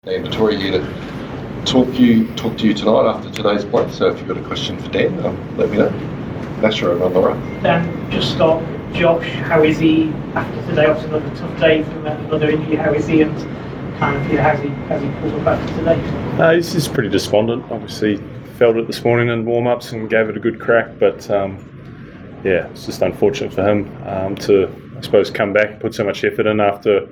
Dan Vettori here to talk to you tonight after today's play. So if you've got a question for Dan, let me know. Nasher and Bumrah. Dan, just start. Josh, how is he after today? Obviously another tough day from another injury. How is he, and kind of how's he pulled up after today? He's just pretty despondent. Obviously felt it this morning in warm-ups and gave it a good crack, but it's just unfortunate for him to, I suppose, come back and put so much effort in after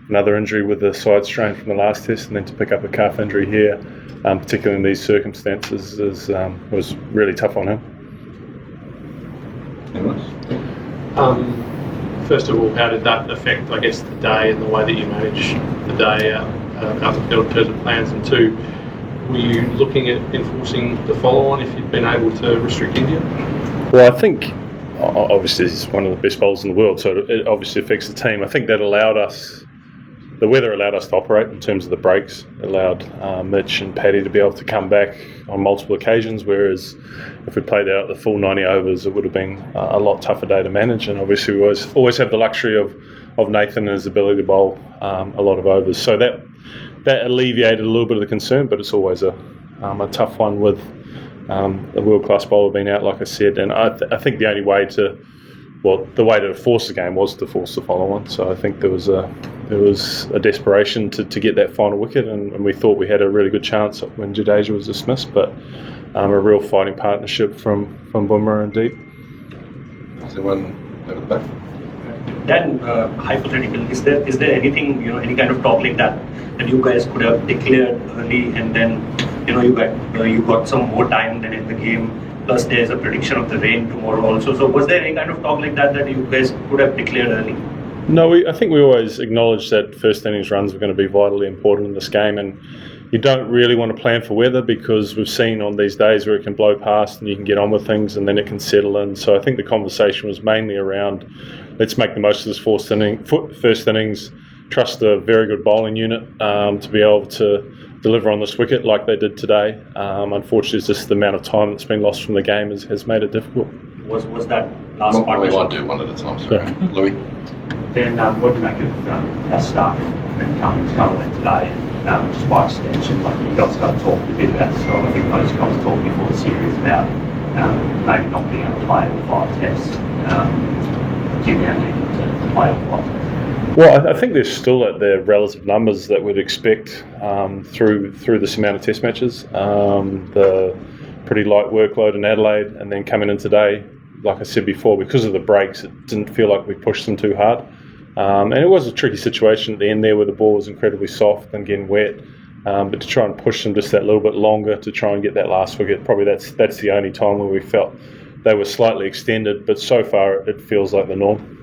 another injury with the side strain from the last test, and then to pick up a calf injury here, particularly in these circumstances, was really tough on him. First of all, how did that affect, I guess, the day and the way that you manage the day out the field in terms of plans? And two, were you looking at enforcing the follow-on if you'd been able to restrict India? Well, I think obviously he's one of the best bowlers in the world, so it obviously affects the team. I think that the weather allowed us to operate in terms of the breaks. It allowed Mitch and Paddy to be able to come back on multiple occasions, whereas if we played out the full 90 overs, it would have been a lot tougher day to manage. And obviously we always have the luxury of Nathan and his ability to bowl a lot of overs. So that alleviated a little bit of the concern, but it's always a tough one with a world-class bowler being out, like I said. And I think the only way to force the game was to force the follow-on. So I think there was a desperation to get that final wicket, and we thought we had a really good chance when Jadeja was dismissed, but a real fighting partnership from Bumrah and Deep. Is there one over the back? Then, hypothetical, is there anything, any kind of talk like that you guys could have declared early, and then you got some more time than in the game? Plus, there's a prediction of the rain tomorrow also. So, was there any kind of talk like that you guys could have declared early? No, I think we always acknowledged that first innings runs were going to be vitally important in this game, and you don't really want to plan for weather because we've seen on these days where it can blow past and you can get on with things and then it can settle in. So I think the conversation was mainly around let's make the most of this first innings, trust a very good bowling unit to be able to deliver on this wicket like they did today. Unfortunately, it's just the amount of time that's been lost from the game has made it difficult. Was that last part? We might do one at a time, sorry. Yeah. Louis? Then what do you make of our staff and Cummins went today, just by extension, like you guys got to talk a bit about stuff. I think those guys talked before the series about maybe not being able to play all 5 tests. Do you now need to play all 5 tests? Well, I think they're still at their relative numbers that we'd expect through this amount of test matches. The pretty light workload in Adelaide, and then coming in today, like I said before, because of the breaks, it didn't feel like we pushed them too hard. And it was a tricky situation at the end there where the ball was incredibly soft and getting wet. But to try and push them just that little bit longer to try and get that last wicket, probably that's the only time where we felt they were slightly extended. But so far, it feels like the norm.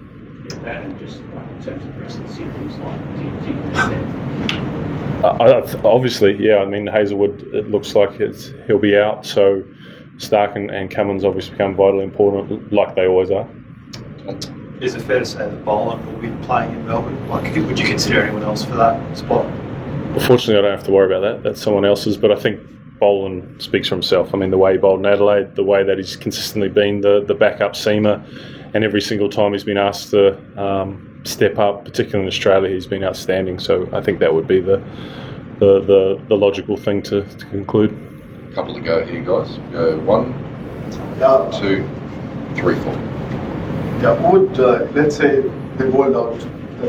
And just in terms of the rest of the series, obviously, yeah. I mean, Hazlewood, it looks like he'll be out. So Stark and Cummins obviously become vitally important, like they always are. Is it fair to say that Boland will be playing in Melbourne? Would you consider anyone else for that spot? Well, fortunately, I don't have to worry about that. That's someone else's. But I think Boland speaks for himself. I mean, the way he bowled in Adelaide, the way that he's consistently been the backup seamer, and every single time he's been asked to step up, particularly in Australia, he's been outstanding. So I think that would be the logical thing to conclude. A couple to go here, guys. Go 1, 2, 3, 4. Yeah, would let's say they bowled out,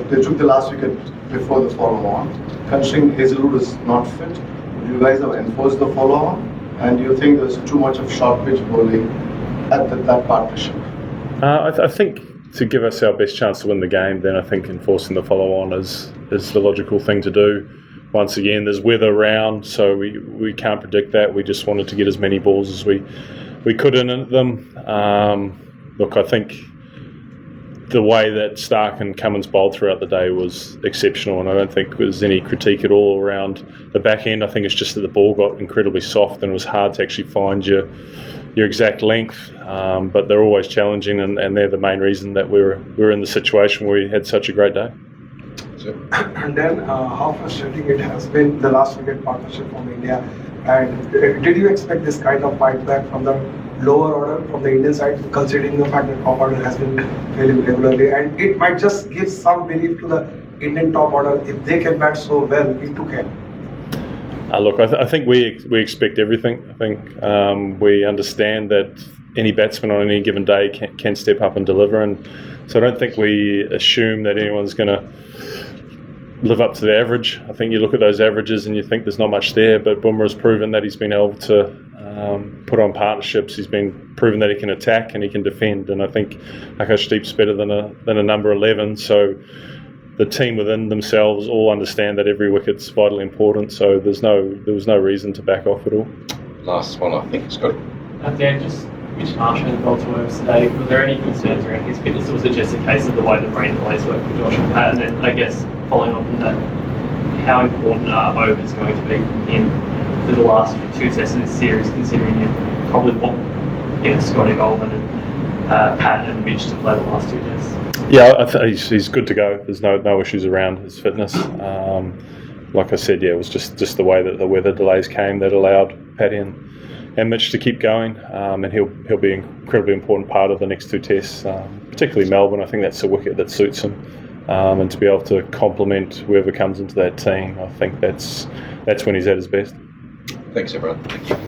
they took the last wicket before the follow-on. Considering Hazlewood is not fit, would you guys have enforced the follow-on? And do you think there's too much of short pitch bowling at that partnership? I think to give us our best chance to win the game, then I think enforcing the follow-on is the logical thing to do. Once again, there's weather around, so we can't predict that. We just wanted to get as many balls as we could in them. Look, I think the way that Stark and Cummins bowled throughout the day was exceptional, and I don't think there was any critique at all around the back end. I think it's just that the ball got incredibly soft and it was hard to actually find your exact length, but they're always challenging, and they're the main reason that we're in the situation where we had such a great day. And then how frustrating it has been, the last wicket partnership from India, and did you expect this kind of fight back from the lower order from the Indian side, considering the fact that top order has been failing regularly, and it might just give some belief to the Indian top order if they can bat so well into camp? Look, I think we expect everything. I think we understand that any batsman on any given day can step up and deliver, and so I don't think we assume that anyone's going to live up to the average. I think you look at those averages and you think there's not much there, but Bumrah's proven that he's been able to put on partnerships. He's been proven that he can attack and he can defend, and I think Akash better than a number 11. So the team within themselves all understand that every wicket's vitally important. So there was no reason to back off at all. Last one, I think, it's got. Dan, just Mitch Marsh and Baltimore today, were there any concerns around his fitness, or was it just a case of the way the brain delays work for Josh and Pat? And then, I guess, following on from that, how important are overs going to be in for the last 2 tests of this series, considering you probably want Scotty Goldman and Pat and Mitch to play the last 2 tests? Yeah, I think he's good to go. There's no issues around his fitness. Like I said, it was just the way that the weather delays came that allowed Paddy and Mitch to keep going, and he'll be an incredibly important part of the next 2 tests, particularly Melbourne. I think that's a wicket that suits him, and to be able to complement whoever comes into that team, I think that's when he's at his best. Thanks, everyone. Thank you.